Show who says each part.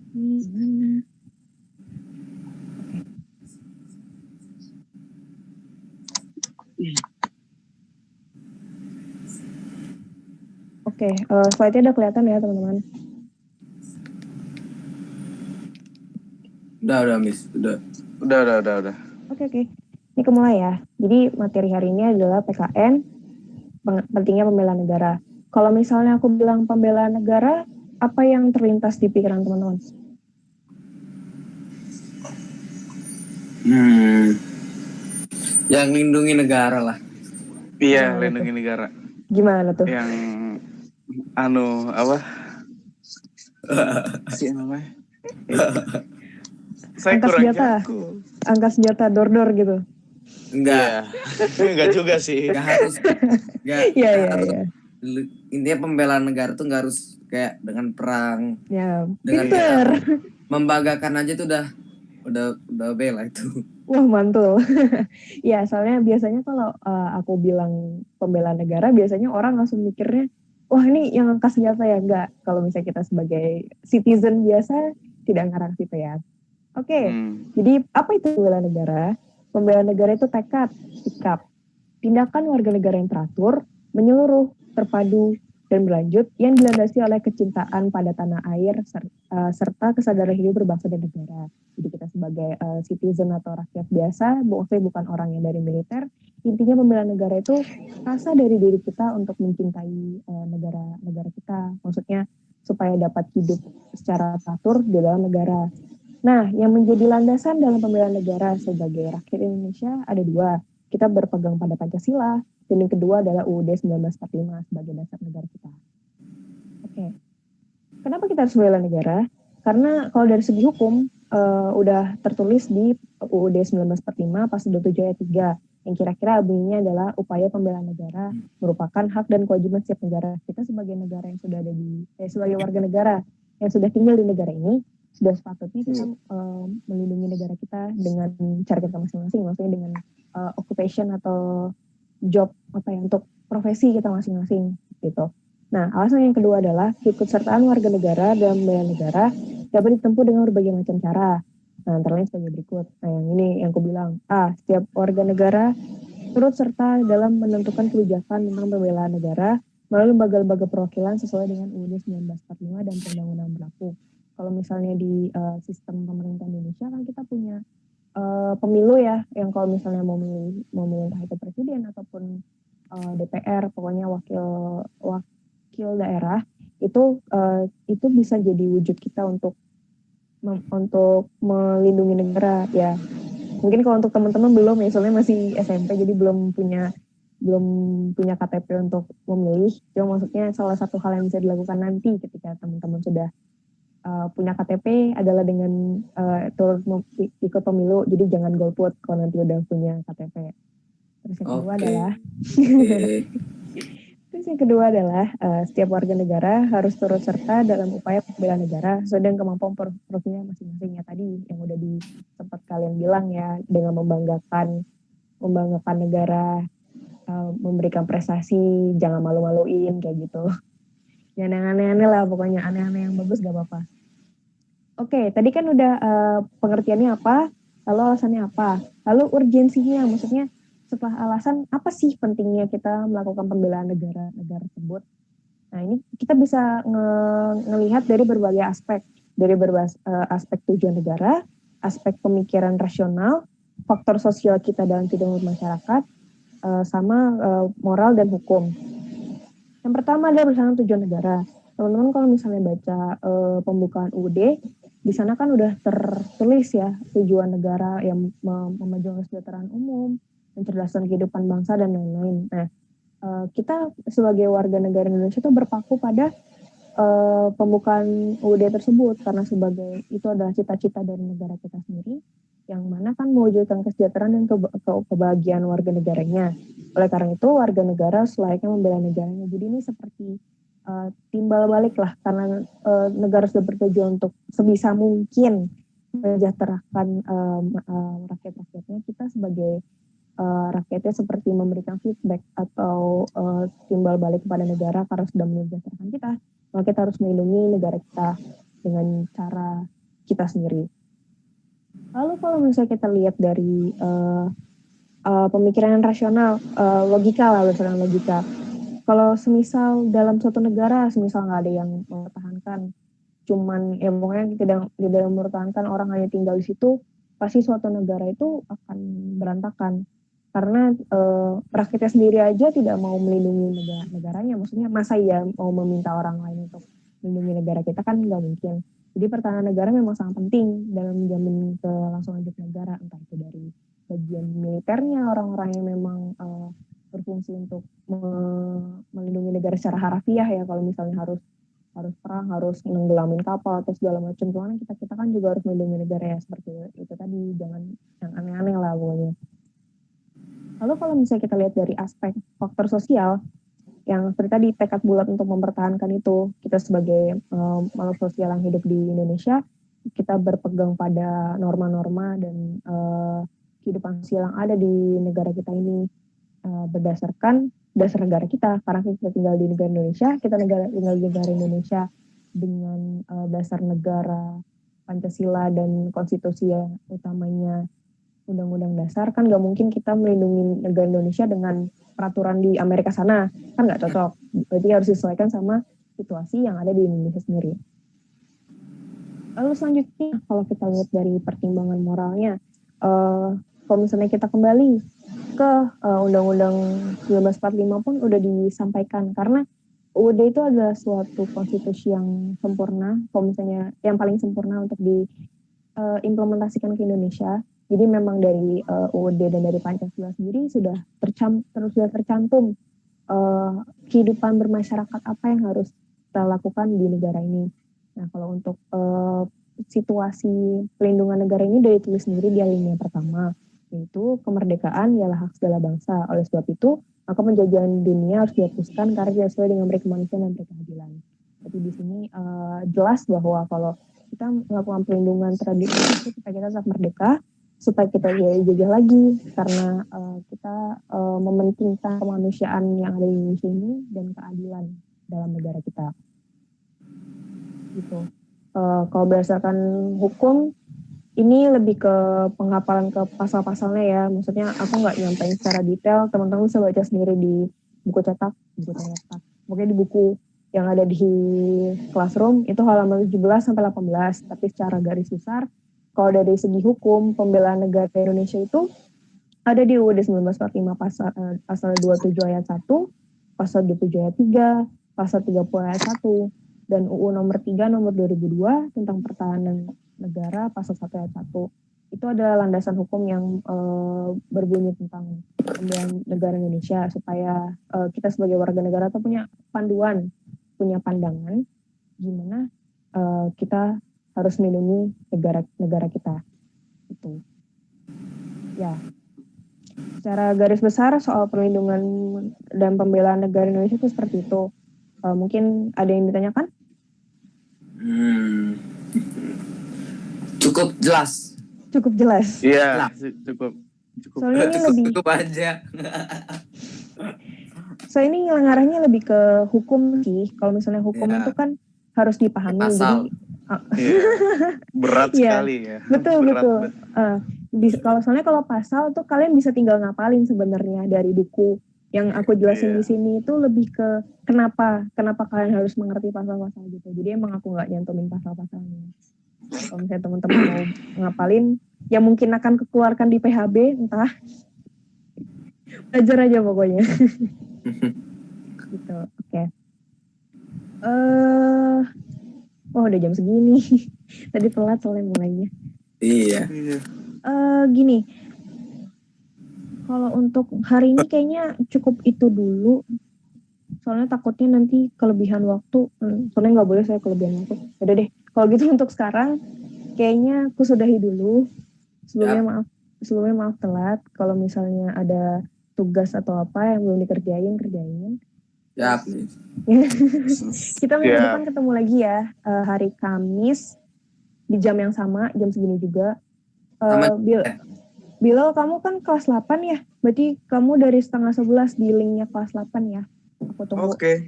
Speaker 1: Gimana? Oke, slide-nya udah kelihatan ya teman-teman?
Speaker 2: Udah, Miss. Udah.
Speaker 1: Oke. Ini kemulai ya. Jadi materi hari ini adalah PKN, pentingnya pembelaan negara. Kalau misalnya aku bilang pembelaan negara, apa yang terlintas di pikiran teman-teman?
Speaker 2: Yang lindungi negara lah.
Speaker 3: Iya, lindungi negara.
Speaker 1: Gimana tuh?
Speaker 3: Yang apa? Si namanya? Saya
Speaker 1: Angkat
Speaker 3: kurang
Speaker 1: senjata.
Speaker 3: jago.
Speaker 1: Angkat senjata dor-dor gitu.
Speaker 2: Enggak.
Speaker 3: Enggak juga sih.
Speaker 2: Enggak harus.
Speaker 1: Iya.
Speaker 2: Intinya pembelaan negara tuh enggak harus kayak dengan perang.
Speaker 1: Ya,
Speaker 2: dengan
Speaker 1: pinter.
Speaker 2: kita membanggakan aja tuh udah bela itu.
Speaker 1: Wah, mantul. Ya, soalnya biasanya kalau aku bilang pembelaan negara, biasanya orang langsung mikirnya, wah ini yang angkat senjata ya. Enggak, kalau misalnya kita sebagai citizen biasa, tidak ngarang situ ya. Oke, jadi apa itu pembelaan negara? Pembelaan negara itu tekad, sikap, tindakan warga negara yang teratur, menyeluruh, terpadu, dan berlanjut yang dilandasi oleh kecintaan pada tanah air serta kesadaran hidup berbangsa dan negara. Jadi kita sebagai citizen atau rakyat biasa, maksudnya bukan orang yang dari militer, intinya pembelaan negara itu rasa dari diri kita untuk mencintai negara kita. Maksudnya supaya dapat hidup secara teratur di dalam negara. Nah, yang menjadi landasan dalam pembelaan negara sebagai rakyat Indonesia ada dua. Kita berpegang pada Pancasila, dan yang kedua adalah UUD 1945 sebagai dasar negara kita. Oke. Kenapa kita harus membela negara? Karena kalau dari segi hukum, udah tertulis di UUD 1945 pasal 27 ayat 3, yang kira-kira bunyinya adalah upaya pembelaan negara merupakan hak dan kewajiban setiap negara. Kita sebagai negara yang sudah ada sebagai warga negara yang sudah tinggal di negara ini, sudah sepatutnya kita melindungi negara kita dengan cara kita masing-masing, maksudnya dengan occupation atau job untuk profesi kita masing-masing gitu. Nah, alasan yang kedua adalah keikutsertaan warga negara dalam pembelaan negara dapat ditempuh dengan berbagai macam cara. Nah, antara lain sebagai berikut. Nah, yang ini yang aku bilang. Setiap warga negara turut serta dalam menentukan kebijakan tentang pembelaan negara melalui lembaga-lembaga perwakilan sesuai dengan UUD 1945 dan perundang-undangan berlaku. Kalau misalnya di sistem pemerintah Indonesia kan kita punya pemilu ya, yang kalau misalnya mau milih entah itu presiden ataupun DPR, pokoknya wakil daerah itu bisa jadi wujud kita untuk melindungi negara ya. Mungkin kalau untuk teman-teman belum ya, soalnya masih SMP jadi belum punya KTP untuk memilih. Cuma maksudnya salah satu hal yang bisa dilakukan nanti ketika teman-teman sudah punya KTP adalah dengan turut ikut pemilu. Jadi jangan golput kalau nanti udah punya KTP. Terus yang kedua adalah setiap warga negara harus turut serta dalam upaya pembelaan negara sesuai dengan kemampuan profilnya masing-masing ya, tadi yang udah sempat kalian bilang ya, dengan membanggakan negara, memberikan prestasi, jangan malu-maluin kayak gitu. Jangan yang aneh-aneh lah, pokoknya aneh-aneh yang bagus gak apa-apa. Oke, tadi kan udah pengertiannya apa, lalu alasannya apa, lalu urgensinya, maksudnya setelah alasan apa sih pentingnya kita melakukan pembelaan negara tersebut. Nah, ini kita bisa ngelihat dari berbagai aspek, aspek tujuan negara, aspek pemikiran rasional, faktor sosial kita dalam kehidupan masyarakat, sama moral dan hukum. Yang pertama adalah berdasarkan tujuan negara. Teman-teman kalau misalnya baca pembukaan UUD, di sana kan udah tertulis ya tujuan negara yang memajukan kesejahteraan umum, mencerdaskan kehidupan bangsa dan lain-lain. Nah, kita sebagai warga negara Indonesia itu berpaku pada pembukaan UUD tersebut karena sebagai itu adalah cita-cita dari negara kita sendiri, yang mana kan mewujudkan kesejahteraan dan kebahagiaan warga negaranya. Oleh karena itu warga negara selayaknya membela negaranya. Jadi ini seperti timbal balik lah, karena negara sudah bertujuan untuk sebisa mungkin mensejahterakan rakyat-rakyatnya. Kita sebagai rakyatnya seperti memberikan feedback atau timbal balik kepada negara karena sudah mensejahterakan kita. Maka kita harus melindungi negara kita dengan cara kita sendiri. Lalu kalau misalnya kita lihat dari pemikiran rasional, logika lah, berdasarkan logika. Kalau semisal dalam suatu negara, semisal nggak ada yang mempertahankan, cuman ya pokoknya tidak mempertahankan orang hanya tinggal di situ, pasti suatu negara itu akan berantakan. Karena rakyatnya sendiri aja tidak mau melindungi negaranya, maksudnya masa ya mau meminta orang lain untuk melindungi negara kita, kan nggak mungkin. Jadi pertahanan negara memang sangat penting dalam menjamin kelangsungan hidup negara, entah itu dari bagian militernya, orang-orang yang memang berfungsi untuk melindungi negara secara harafiah ya, kalau misalnya harus perang, harus nenggelamin kapal atau segala macam. Cuman kita kan juga harus melindungi negara ya, seperti itu tadi, jangan yang aneh-aneh lah pokoknya. Lalu kalau misalnya kita lihat dari aspek faktor sosial, yang seperti tadi tekad bulat untuk mempertahankan itu, kita sebagai makhluk sosial yang hidup di Indonesia, kita berpegang pada norma-norma dan kehidupan sosial yang ada di negara kita ini, berdasarkan dasar negara kita, karena kita tinggal di negara Indonesia, kita tinggal di negara Indonesia dengan dasar negara Pancasila dan konstitusi yang utamanya undang-undang dasar, kan nggak mungkin kita melindungi negara Indonesia dengan peraturan di Amerika sana, kan nggak cocok. Berarti harus disesuaikan sama situasi yang ada di Indonesia sendiri. Lalu selanjutnya kalau kita lihat dari pertimbangan moralnya, kalau misalnya kita kembali ke Undang-Undang 1945 pun udah disampaikan, karena UUD itu adalah suatu konstitusi yang sempurna, kalau misalnya yang paling sempurna untuk diimplementasikan ke Indonesia. Jadi memang dari UUD dan dari Pancasila sendiri sudah tercantum kehidupan bermasyarakat apa yang harus kita lakukan di negara ini. Nah, kalau untuk situasi pelindungan negara ini udah ditulis sendiri di alinea pertama, yaitu kemerdekaan ialah hak segala bangsa. Oleh sebab itu, maka penjajahan dunia harus dihapuskan karena tidak sesuai dengan kemanusiaan dan keadilan. Jadi di sini jelas bahwa kalau kita melakukan pelindungan terhadap itu supaya kita tetap merdeka, supaya kita dijajah lagi, karena kita mementingkan kemanusiaan yang ada di Indonesia ini dan keadilan dalam negara kita. Gitu. Kalau berdasarkan hukum, ini lebih ke penghafalan ke pasal-pasalnya ya. Maksudnya aku nggak nyampein secara detail, teman-teman bisa baca sendiri di buku cetak, mungkin di buku yang ada di Classroom itu halaman 17 sampai 18. Tapi secara garis besar, kalau dari segi hukum pembelaan negara Indonesia itu ada di UUD 1945 pasal 27 ayat 1, pasal 27 ayat 3, pasal 30 ayat 1, dan UU nomor 3 nomor 2002 tentang pertahanan negara pasal 1 ayat 1. Itu adalah landasan hukum yang berbunyi tentang pembelaan negara Indonesia, supaya kita sebagai warga negara tuh punya panduan, punya pandangan gimana kita harus melindungi negara kita. Itu. Ya. Secara garis besar soal perlindungan dan pembelaan negara Indonesia itu seperti itu. Mungkin ada yang ditanyakan?
Speaker 2: Cukup jelas.
Speaker 3: Cukup jelas. Iya, cukup.
Speaker 1: Soalnya ini lebih
Speaker 2: cukup aja.
Speaker 1: Ini ngarahnya lebih ke hukum sih. Kalau misalnya hukum itu kan harus dipahami.
Speaker 2: Pasal.
Speaker 1: Jadi
Speaker 3: berat sekali ya.
Speaker 1: Betul. Kalau pasal tuh kalian bisa tinggal ngapalin sebenarnya dari buku. Yang aku jelasin di sini itu lebih ke kenapa kalian harus mengerti pasal-pasal gitu. Jadi emang aku nggak nyantumin pasal-pasalnya. Kalau misalnya teman-teman mau ngapalin, yang mungkin akan kekeluarkan di PHB, entah. Belajar aja pokoknya. Gitu, oke. Udah jam segini. Tadi telat soalnya mulainya.
Speaker 2: Iya.
Speaker 1: Gini. Kalau untuk hari ini kayaknya cukup itu dulu. Soalnya takutnya nanti kelebihan waktu. Soalnya nggak boleh saya kelebihan waktu. Udah deh. Kalau gitu untuk sekarang, kayaknya aku sudahi dulu. Sebelumnya maaf telat. Kalau misalnya ada tugas atau apa yang belum kerjain.
Speaker 2: Siap.
Speaker 1: Kita minggu depan ketemu lagi ya, hari Kamis di jam yang sama, jam segini juga. Bilo, kamu kan kelas 8 ya? Berarti kamu dari 10:30 di linknya kelas 8 ya? Aku tunggu.
Speaker 3: Oke.